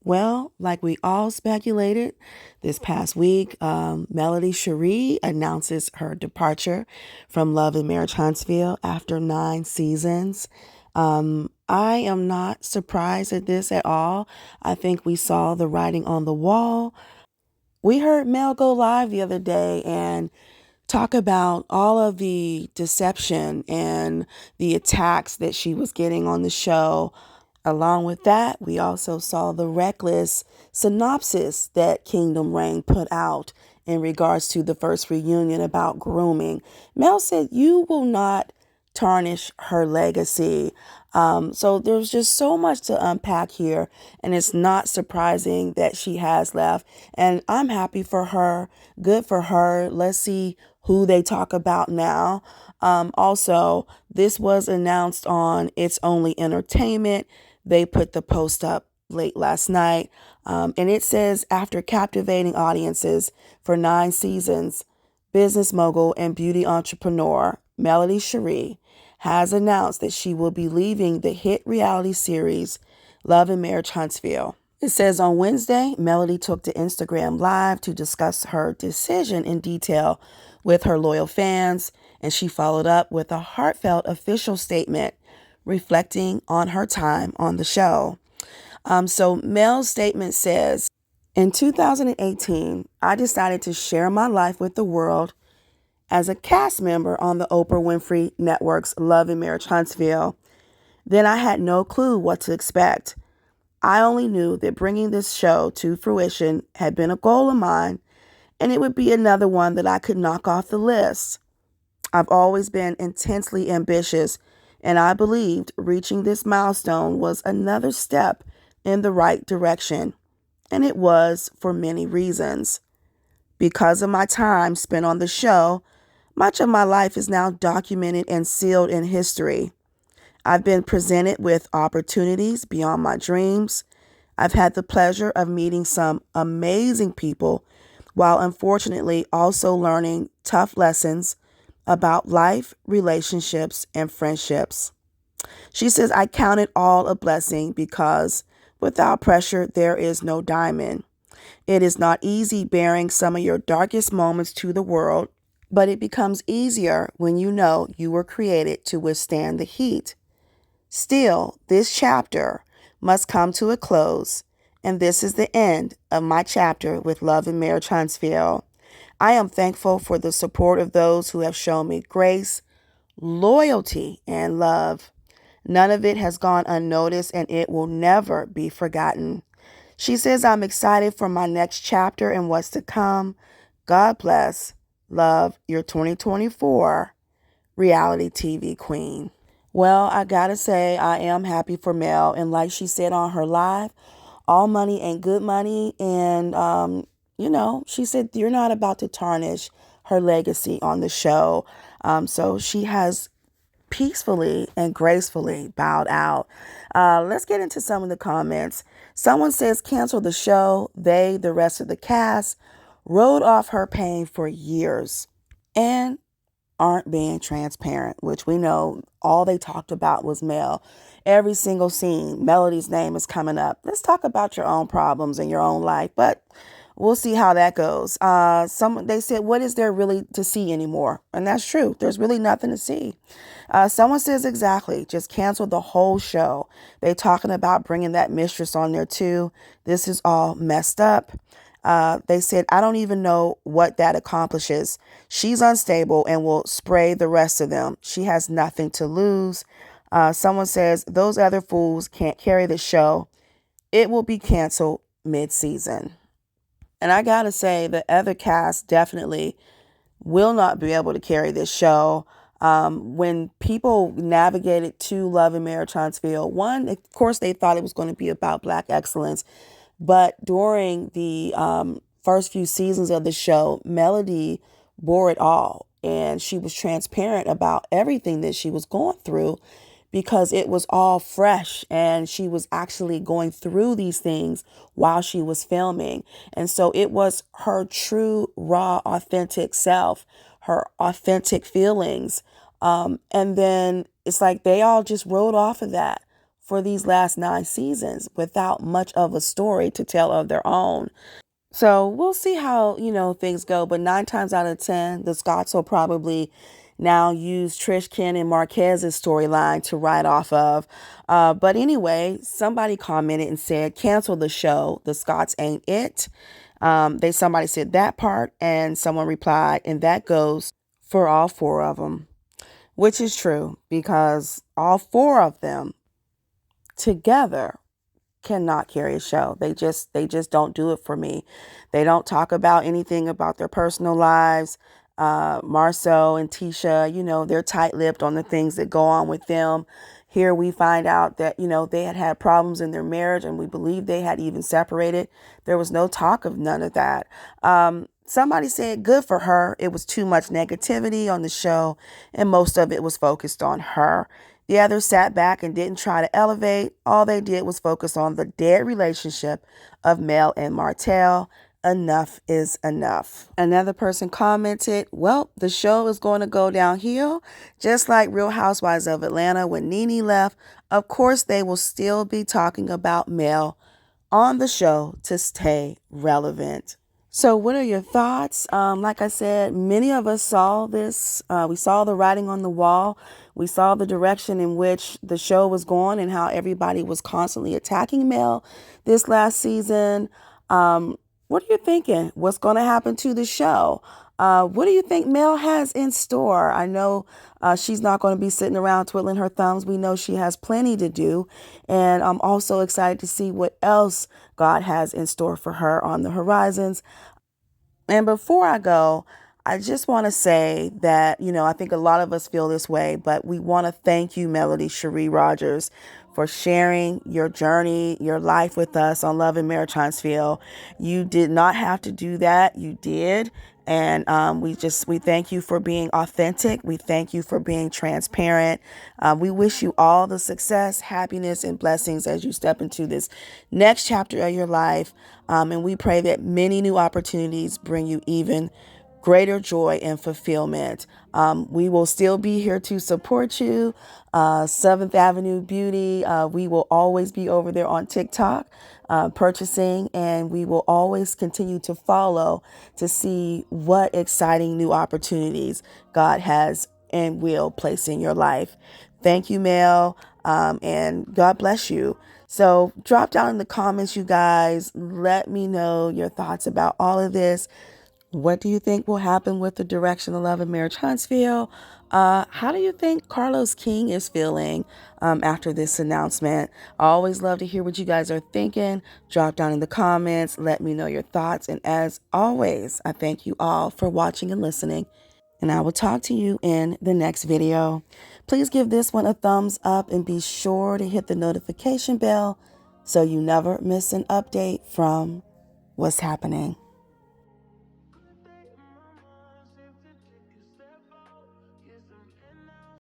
Well, like we all speculated this past week, Melody Shari announces her departure from Love and Marriage Huntsville after 9 seasons. I am not surprised at this at all. I think we saw the writing on the wall. We heard Mel go live the other day and talk about all of the deception and the attacks that she was getting on the show. Along with that, we also saw the reckless synopsis that Kingdom Reign put out in regards to the first reunion about grooming. Mel said, "You will not tarnish her legacy." So there's just so much to unpack here, and it's not surprising that she has left. And I'm happy for her. Good for her. Let's see who they talk about now. Also, this was announced on It's Only Entertainment. They put the post up late last night, and it says, after captivating audiences for 9 seasons, business mogul and beauty entrepreneur Melody Shari has announced that she will be leaving the hit reality series Love and Marriage Huntsville. It says on Wednesday, Melody took to Instagram Live to discuss her decision in detail with her loyal fans, and she followed up with a heartfelt official statement reflecting on her time on the show. So Mel's statement says, in 2018, I decided to share my life with the world as a cast member on the Oprah Winfrey Network's Love and Marriage Huntsville. Then I had no clue what to expect. I only knew that bringing this show to fruition had been a goal of mine, and it would be another one that I could knock off the list. I've always been intensely ambitious, and I believed reaching this milestone was another step in the right direction, and it was for many reasons. Because of my time spent on the show, much of my life is now documented and sealed in history. I've been presented with opportunities beyond my dreams. I've had the pleasure of meeting some amazing people while unfortunately also learning tough lessons about life, relationships, and friendships. She says, I count it all a blessing because without pressure, there is no diamond. It is not easy bearing some of your darkest moments to the world, but it becomes easier when you know you were created to withstand the heat. Still, this chapter must come to a close, and this is the end of my chapter with Love and Marriage Huntsville. I am thankful for the support of those who have shown me grace, loyalty, and love. None of it has gone unnoticed, and it will never be forgotten. She says, I'm excited for my next chapter and what's to come. God bless. Love, your 2024 reality TV queen. Well, I gotta say, I am happy for Mel. And like she said on her live, all money ain't good money. And, she said you're not about to tarnish her legacy on the show. So she has peacefully and gracefully bowed out. Let's get into some of the comments. Someone says, cancel the show. They, the rest of the cast, rode off her pain for years and aren't being transparent, which we know all they talked about was Mel. Every single scene, Melody's name is coming up. Let's talk about your own problems in your own life, but we'll see how that goes. They said, what is there really to see anymore? And that's true. There's really nothing to see. Someone says, exactly, just cancel the whole show. They talking about bringing that mistress on there too. This is all messed up. They said, I don't even know what that accomplishes. She's unstable and will spray the rest of them. She has nothing to lose. Someone says, those other fools can't carry the show. It will be canceled mid-season. And I gotta say, the other cast definitely will not be able to carry this show. When people navigated to Love and Marriage Huntsville, one, of course, they thought it was going to be about Black excellence. But during the first few seasons of the show, Melody bore it all. And she was transparent about everything that she was going through because it was all fresh. And she was actually going through these things while she was filming. And so it was her true, raw, authentic self, her authentic feelings. And then it's like they all just rode off of that for these last 9 seasons without much of a story to tell of their own. So we'll see how, things go. But 9 times out of 10, the Scotts will probably now use Trish, Ken, and Marquez's storyline to write off of. But anyway, somebody commented and said, cancel the show. The Scotts ain't it. Somebody said that part, and someone replied, and that goes for all 4 of them, which is true because all 4 of them together cannot carry a show. They just don't do it for me. They don't talk about anything about their personal lives. Marceau and Tisha, they're tight-lipped on the things that go on with them. Here we find out that, they had problems in their marriage, and we believe they had even separated. There was no talk of none of that. Somebody said good for her. It was too much negativity on the show, and most of it was focused on her. The others sat back and didn't try to elevate. All they did was focus on the dead relationship of Mel and Martell. Enough is enough. Another person commented, well, the show is going to go downhill, just like Real Housewives of Atlanta when Nene left. Of course, they will still be talking about Mel on the show to stay relevant. So what are your thoughts? Like I said, many of us saw this. We saw the writing on the wall. We saw the direction in which the show was going and how everybody was constantly attacking Mel this last season. What are you thinking? What's going to happen to the show? What do you think Mel has in store? I know she's not going to be sitting around twiddling her thumbs. We know she has plenty to do. And I'm also excited to see what else God has in store for her on the horizons. And before I go, I just want to say that, I think a lot of us feel this way, but we want to thank you, Melody Shari Rogers, for sharing your journey, your life with us on Love and Marriage Huntsville. You did not have to do that. You did. And we thank you for being authentic. We thank you for being transparent. We wish you all the success, happiness, and blessings as you step into this next chapter of your life. And we pray that many new opportunities bring you even greater joy and fulfillment. We will still be here to support you. 7th Avenue Beauty. We will always be over there on TikTok purchasing, and we will always continue to follow to see what exciting new opportunities God has and will place in your life. Thank you, Mel, and God bless you. So drop down in the comments, you guys. Let me know your thoughts about all of this. What do you think will happen with the direction of Love and Marriage Huntsville? How do you think Carlos King is feeling after this announcement? I always love to hear what you guys are thinking. Drop down in the comments. Let me know your thoughts. And as always, I thank you all for watching and listening. And I will talk to you in the next video. Please give this one a thumbs up and be sure to hit the notification bell so you never miss an update from What's Happening.